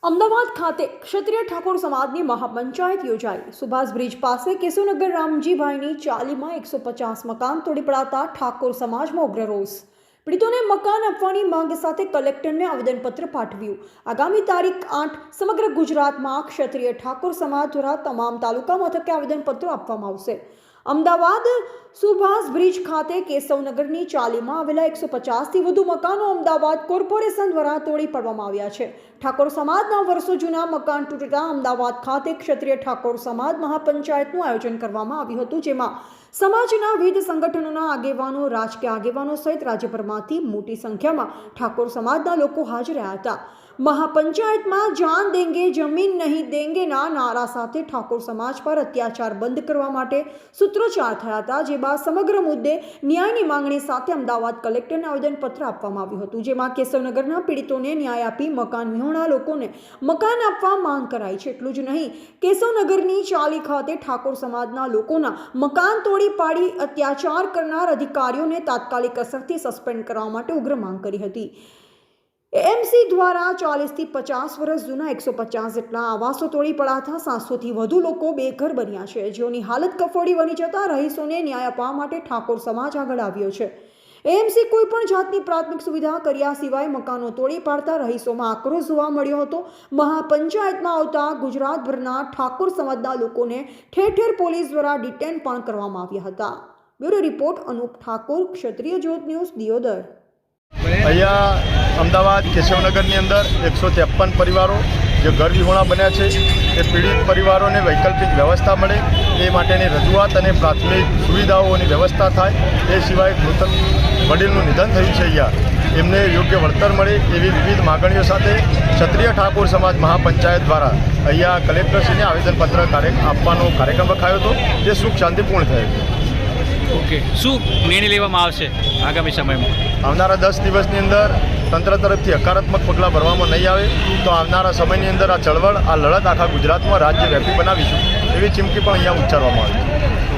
અમદાવાદ ખાતે ક્ષત્રિય ઠાકોર સમાજની મહાપંચાયત યોજાઈ। સુભાષ બ્રિજ પાસે કેશવનગર રામજીભાઈની ચાલીમાં 150 મકાન તોડી પડાતા ઠાકોર સમાજમાં ઉગ્ર રોષ। પીડિતોને મકાન આપવાની માંગ સાથે કલેક્ટરને આવેદનપત્ર પાઠવ્યું। આગામી તારીખ 8 સમગ્ર ગુજરાતમાં ક્ષત્રિય ઠાકોર સમાજ દ્વારા તમામ તાલુકા મથકે આવેદનપત્રો આપવામાં આવશે। અમદાવાદ સુભાષ બ્રિજ ખાતે કેશવનગરની ચાલીમાં આવેલા 150થી વધુ મકાનો અમદાવાદ કોર્પોરેશન દ્વારા તોડી પાડવામાં આવ્યા છે। ઠાકોર સમાજના વર્ષો જૂના મકાન તૂટતા અમદાવાદ ખાતે ક્ષત્રિય ઠાકોર સમાજ મહાપંચાયતનું આયોજન કરવામાં આવ્યું હતું, જેમાં સમાજના વિવિધ સંગઠનોના આગેવાનો, રાજકીય આગેવાનો સહિત રાજ્યભરમાંથી મોટી સંખ્યામાં ઠાકોર સમાજના લોકો હાજર રહ્યા હતા। મહાપંચાયતમાં જાન દેંગે જમીન નહીં દેંગેના નારા સાથે ઠાકોર સમાજ પર અત્યાચાર બંધ કરવા માટે સૂત્રોચ્ચાર થયા હતા, જે બાદ સમગ્ર મુદ્દે ન્યાયની માંગણી સાથે અમદાવાદ કલેક્ટરને આવેદનપત્ર આપવામાં આવ્યું હતું, જેમાં કેશવનગરના પીડિતોને ન્યાય આપી મકાન વિહોણા લોકોને મકાન આપવા માંગ કરાઈ છે। એટલું જ નહીં, કેશવનગરની ચાલી ખાતે ઠાકોર સમાજના લોકોના મકાન તોડી પાડી અત્યાચાર કરનાર અધિકારીઓને તાત્કાલિક અસરથી સસ્પેન્ડ કરવા માટે ઉગ્ર માંગ કરી હતી। એએમસી દ્વારા 40થી 50 વર્ષ જૂના 150 જેટલા આવાસો તોડી પડાતા 700થી વધુ લોકો બેઘર બન્યા છે, જેઓની હાલત કફોડી બની જતા રહીશોને ન્યાય આપવા માટે ઠાકોર સમાજ આગળ આવ્યો છે। એએમસી કોઈ પણ જાતની પ્રાથમિક સુવિધા કર્યા સિવાય મકાનો તોડી પાડતા રહીશોમાં આક્રોશ જોવા મળ્યો હતો। મહાપંચાયતમાં આવતા ગુજરાતભરના ઠાકોર સમાજના લોકોને ઠેર ઠેર પોલીસ દ્વારા ડિટેન પણ કરવામાં આવ્યા હતા। બ્યુરો રિપોર્ટ અનુપ ઠાકોર, ક્ષત્રિય જ્યોત ન્યૂઝ, દિયોદર। અહીંયા અમદાવાદ કેશવનગરની અંદર 153 પરિવારો જે ઘર વિહોણા બન્યા છે, એ પીડિત પરિવારોને વૈકલ્પિક વ્યવસ્થા મળે એ માટેની રજૂઆત અને પ્રાથમિક સુવિધાઓની વ્યવસ્થા થાય, એ સિવાય મૃતક વડીલનું નિધન થયું છે, અહીંયા એમને યોગ્ય વળતર મળે એવી વિવિધ માગણીઓ સાથે ક્ષત્રિય ઠાકોર સમાજ મહાપંચાયત દ્વારા અહીંયા કલેક્ટરશ્રીને આવેદનપત્ર આપવાનો કાર્યક્રમ રખાયો હતો, જે સુખ શાંતિપૂર્ણ થયો। ઓકે, શું નિર્ણય લેવામાં આવશે આગામી સમયમાં? આવનારા 10 દિવસની અંદર તંત્ર તરફથી હકારાત્મક પગલાં ભરવામાં નહીં આવે તો આવનારા સમયની અંદર આ ચળવળ, આ લડત આખા ગુજરાતમાં રાજ્યવ્યાપી બનાવીશું એવી ચીમકી પણ અહીંયા ઉચ્ચારવામાં આવી છે।